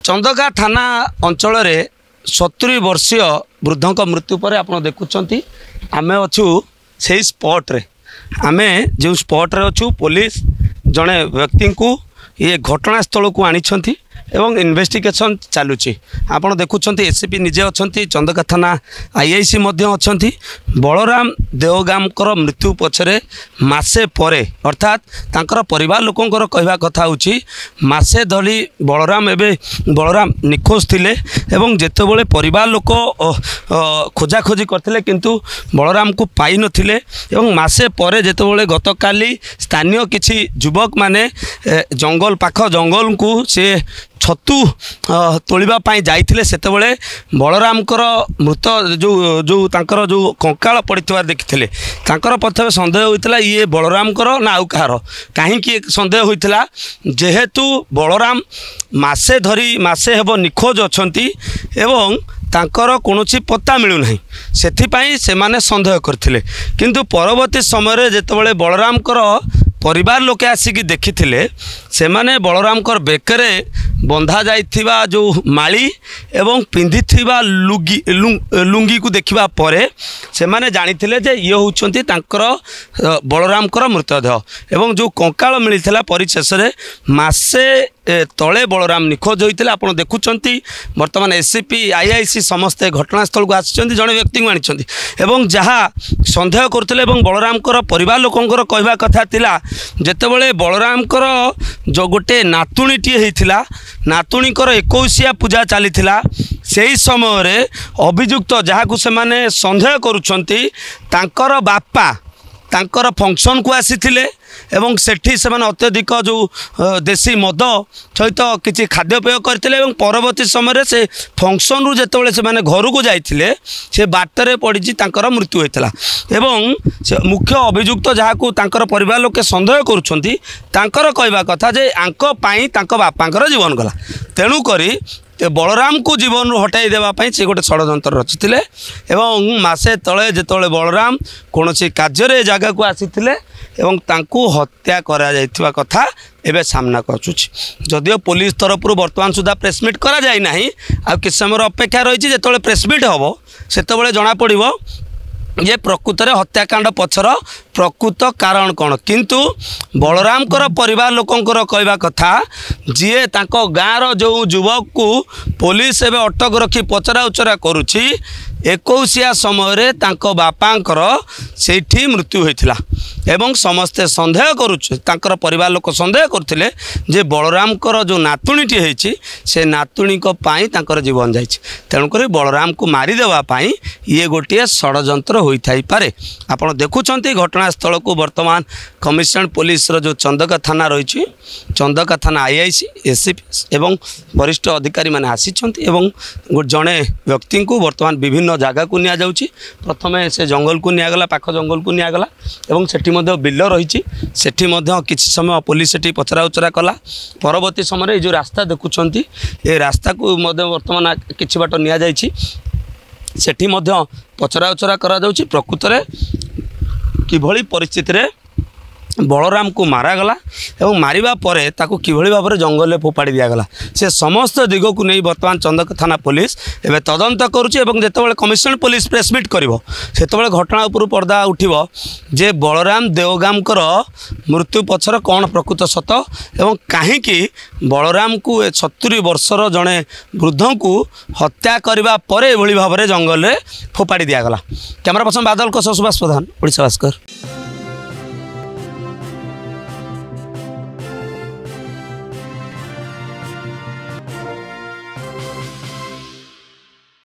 चंदका थाना अंचल 70 वर्षीय वृद्धों मृत्यु पर आप देखुं आम अच्छू से स्पॉट रे आम जो स्पॉट रे अच्छू पुलिस जड़े व्यक्ति को ये घटनास्थल को आनी एवं इन्वेस्टिगेशन चलुची आप देखुं एसीपी निजे अच्छा चंदका थाना आईआईसी अच्छा बलराम देवगामकर मृत्यु पछरे मासे परे अर्थात तांकर परिवार लोकंकर कहवा कथा होची मासे धरी बलराम बलराम निखोज थिले एवं जेतेबेले परिवार लोक खोजाखोजी करथिले किंतु बलराम को पाई नथिले एवं मासे परे जेतेबेले गतकाली स्थानीय किछि युवक माने जंगल पाख जंगल को से छतु तोलिबा पाई जाइथिले सेतेबेले बलरामकर मृत जो जो तांकर जो कंकाल पड़िथिबा देखिथिले तांकर प्रथमे संदेह होइतला ये बलरामकर ना आउ कहार काहेकि संदेह होइतला जेहेतु बलराम मासे धरी मासे हेबो निखोज अछंती एवं तांकर कोनोसी पत्ता मिलु नाही सेथिपाई से माने संदेह करथिले किंतु परवर्ती समय जेतेबेले बलरामकर परिवार लोके आसिक देखी से माने बलरामकर बेकरे बंधा जाइथिबा जो माली एवं पिंधि लुंगी को देखिबा परे से माने जानिथिले जे ये होउछंती तांकर बलरामकर मृतदेह एवं जो कंकाल मिलिथिला परिशेष रे मासे तले बलराम निखोज होइथिले आपण देखुचंती वर्तमान एसीपी आईआईसी समस्ते घटनास्थल को आछिचंती जने व्यक्ति को आनिचंती एवं जहा संदेह करथिले एवं बलरामकर परिवार लोकंकर कहवा कथा थिला जेतेबेले बलरामकर जो गोटे नातुणीटी हेइथिला नातुणीकर 21 पूजा चलीथिला सेही समय रे अभियुक्त जहाकू से माने संदेह करूछंती तांकर बापा तांकर फंक्शन को आसीथिले एवं सेठी से माने अत्यधिक जो देसी मद सहित किसी खाद्यपेय करथिले एवं परवर्ती समय से फंक्शन रु जेतेबेले से माने घर को जाइथिले से बाटरे पड़ी तांकर मृत्यु होइतला एवं मुख्य अभियुक्त जहाकू तांकर परिवार लोके संदेह करूछंती तांकर कहवा कथा जे आंको पाई तांको बापांकर जीवन गला तेणु करी बलराम को जीवन हटाई देवाई से गोटे षड्यंत्र रचिथिले एवं मासे तले जेतेबेले बलराम कौन कार्य जगह को आसीथिले एवं तांकू हत्या करा जाइथिबा कथा एबे सामना आसुछि जदियो पुलिस तरफ वर्तमान सुधा प्रेसमिट करा जाय नाही आ किछ समय अपेक्षा रही जेतेबेले प्रेसमिट हबो सेतेबेले जणा पड़िबो ये प्रकृत में हत्याकांड पछर प्रकृत कारण कौन किंतु बलरामकर परिवार लोकंकर कहवा कथा जीए तांको गाँव जो युवक को पुलिस एवं अटक रखी पचरा उचरा करुछि 21 समय तांको बापांकर सेठी मृत्यु होइथिला एवं समस्ते संदेह करुर परिवार लोक संदेह करथिले जे बलरामकर जो नातुणीटी होइछि से नातुणी को पाई तांकर जीवन जाइछि तेणुक बलराम को मारिदेवा पाई ये गोटे षड्यंत्र होइथाई पारे आपण देखुछंती घटनास्थल को वर्तमान कमिशनरेट पुलिस रो जो चंदका थाना रही चंदका थाना आईआईसी एसीपी एवं वरिष्ठ अधिकारी माने आसीछंती एवं जड़े व्यक्ति को वर्तमान विभिन्न जगह को निया जाउछि प्रथमे से जंगल को नियागला पाख जंगल को नियागला एवं सेठी मध्य बिल रही सेठी मध्य किछि समय पुलिस सेठी पचरा उचरा कला परवर्ती समय जो रास्ता देखुछंती ए रास्ता को मध्य वर्तमान किछि बाट निया जाइछि सेठी मध्य पचरा उचरा करा जाउछि प्रकृत रे किभଳି परिस्थिति रे बलराम को मारागला एवं मारिबा परे ताको किभଳି भाव में जंगल में फोपाड़ी दिगला से समस्त दिग को नहीं बर्तमान चंदका थाना पुलिस एवं तदंत करुच्ची जितेबाला कमिशनरेट पुलिस प्रेसमिट करिवो सेतेबाला घटना उपर पर्दा उठिबो जे बलराम देवगामकर मृत्यु पछर कौन प्रकृत सत एवं कहीं बलराम को 70 वर्षर जड़े वृद्ध को हत्या करने पर भाव में जंगल में फोपाड़ी दिगला कैमरा पर्सन बादल को सुभाष प्रधान ओडिशा भास्कर।